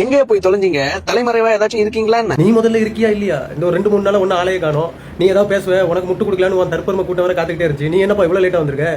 எங்கே போய் தொலைஞ்சீங்க? தலைமறைவா ஏதாச்சும் இருக்கீங்களா? நீ முதல்ல இருக்கியா இல்லையா? இந்த ஒரு 2-3 நாளா ஒன்னும் ஆளையே காணோம். நீ ஏதாவது பேசுவ, உனக்கு முட்டு கொடுக்கலான்னு உன் தற்பெருமை கூட்டம் வர காத்துக்கிட்டே இருந்துச்சு. நீ என்னப்பா இவ்வளவு லேட்டா வந்திருக்க?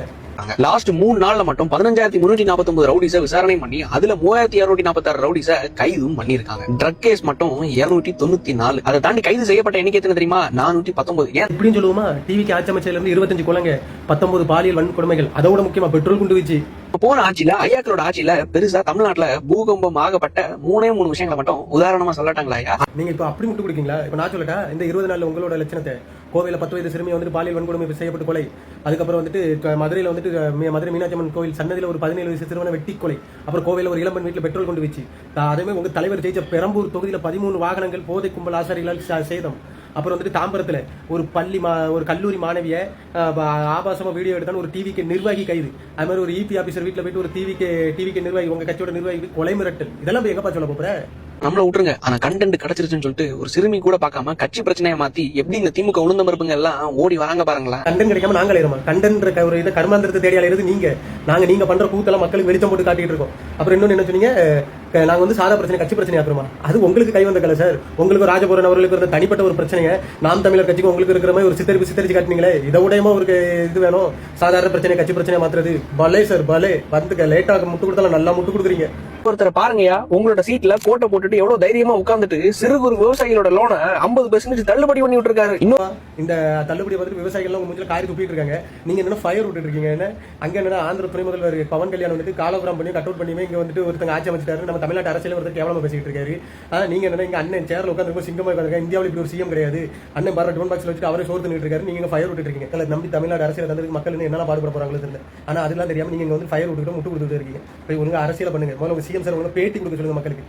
லாஸ்ட் 3 நாள்ல மட்டும் 15,349 ரவுடிஸ விசாரணை பண்ணி அதுல 3,246 ரவுடிஸ கைதும் பண்ணிருக்காங்க. ட்ரக் கேஸ் மட்டும் 294. அதை தாண்டி கைது செய்யப்பட்ட எண்ணிக்கை எத்தனை தெரியுமா? 419. ஏன் இப்படின்னு சொல்லுவோமா? டிவிக்கு ஆட்சமைச்சையில இருந்து 25 கொலைங்க, 19 பாலியல் வன்கொடுமைகள், அதோட முக்கியமா பெட்ரோல் குண்டு வீச்சு. போன ஆட்சியில ஐயாக்களோட ஆட்சியில பெருசா தமிழ்நாட்டுல பூகம்பம் ஆகப்பட்ட 3 விஷயங்களை மட்டும் உதாரணமா சொல்லட்டாங்களா ஐயா? நீங்க இப்ப அப்படி முட்டு கொடுக்கீங்களா? இப்ப நான் சொல்லட்டா, இந்த 20 நாள்ல உங்களோட லட்சணத்தை கோவையில 10 வயது சிறுமி வந்துட்டு பாலியல் வன்கொடுமை செய்யப்பட்டு கொலை, அதுக்கப்புறம் வந்துட்டு மதுரையில வந்துட்டு மதுரை மீனாட்சி அம்மன் கோவில் சன்னதியில ஒரு 17 வயசு சிறுவனை வெட்டி கொலை, அப்புறம் கோவையில ஒரு இளம்பெண் வீட்டுல பெட்ரோல் கொண்டு வச்சு, அதே உங்க தலைவர் ஜெயிச்ச பெரம்பூர் தொகுதியில 13 வாகனங்கள் போதை கும்பல் ஆசாரிகளால் சேதம், அப்புறம் வந்துட்டு தாம்பரத்துல ஒரு ஒரு கல்லூரி மாணவிய ஆபாசமா வீடியோ எடுத்தான்னு ஒரு டிவிக்கு நிர்வாகி கைது, அது மாதிரி ஒரு இபி ஆபீசர் வீட்டுல போயிட்டு ஒரு டிவிக்கு நிர்வாகி, உங்க கட்சியோட நிர்வாகி கொலை மிரட்டல். இதெல்லாம் எங்கப்பா சொல்ல போற? நம்மள விட்டுருங்க. ஆனா கண்டென்ட் கிடைச்சிருச்சுன்னு சொல்லிட்டு ஒரு சிறுமி கூட பார்க்காம கட்சி பிரச்சனையை மாத்தி எப்படி இந்த திமுக உளுந்த மறுப்புங்க எல்லாம் ஓடி வராங்க பாருங்களா. கண்டன் கிடைக்காம நாங்களே இருமா கண்டென்ட் ஒரு இதை கர்மாந்திரத்தை தேடி அலையிறது நீங்க. நீங்க பண்ற கூத்தெல்லாம் மக்களுக்கு வெளிச்சம் போட்டு காட்டிட்டு இருக்கோம். அப்புறம் இன்னொன்னு என்ன சொன்னீங்க? நாங்க வந்து சாதா பிரச்சனை கட்சி பிரச்சனை ஆக்குறோமா? அது உங்களுக்கு கை வந்த கலை சார். உங்களுக்கு ராஜபுரன் அவர்களுக்கு இருந்த தனிப்பட்ட ஒரு பிரச்சனைங்க நாம் தமிழர் கட்சிக்கு உங்களுக்கு இருக்கிற மாதிரி ஒரு சித்தரிச்சு காட்டினீங்களே, இதை விடயமா ஒரு இது வேணும். சாதாரண பிரச்சனை கட்சி பிரச்சனை மாத்துறது பலே சார் பலே. வந்து லேட்டாக முட்டு கொடுத்தாலும் நல்லா முட்டு கொடுக்குறீங்க. ஒருத்தர் பாருங்கயா, உங்களோட சீட்ல கோட்டை போட்டுட்டு எவ்வளவு தைரியமா உட்கார்ந்துட்டு சிறு குறு விவசாயிகளோட லோனை 50% தள்ளுபடி பண்ணி விட்டுருக்காரு. இன்னும் இந்த தள்ளுபடி பார்த்துட்டு விவசாயிகள் உங்க மூஞ்சில காரி துப்பிட்டு இருக்காங்க. நீங்க என்ன ஃபயர் விட்டுட்டு இருக்கீங்க? என்ன அங்க என்ன ஆந்திர துணை முதல்வர் பவன் கல்யாண் வந்துட்டு காலபுரம் பண்ணி கட் அவுட் பண்ணியுமே இங்க வந்துட்டு ஒருத்தங்க ஆட்சி அமைச்சிட்டாரு. நம்ம தமிழ்நாட்டு அரசியல் ஒருத்தர் கேவலமா பேசிட்டு இருக்காரு. நீங்க என்ன இங்க அண்ணன் சேர்ல உட்காந்து சிங்கமா உட்காந்து இந்தியாவில் இப்படி ஒரு சிஎம் கிடையாது. அண்ணன் பாரு டிஃபன் பாக்ஸ்ல வச்சுட்டு அவரே சோறு தின்னுட்டு இருக்காரு. நீங்க ஃபயர் விட்டுட்டு இருக்கீங்க. நம்பி தமிழ்நாடு அரசியல் தந்ததுக்கு மக்கள் என்ன பாடுபட போறாங்களோ தெரியல. ஆனா அதெல்லாம் தெரியாம நீங்க வந்து ஃபயர் விட்டுட்டு முட்டு கொடுத்துட்டு இருக்கீங்க. போய் ஒழுங்கா அரசியல் பண்ணுங்க. முதல்ல சிஎம் சார் பேட்டி கொடுக்க சொல்லுங்க மக்களுக்கு.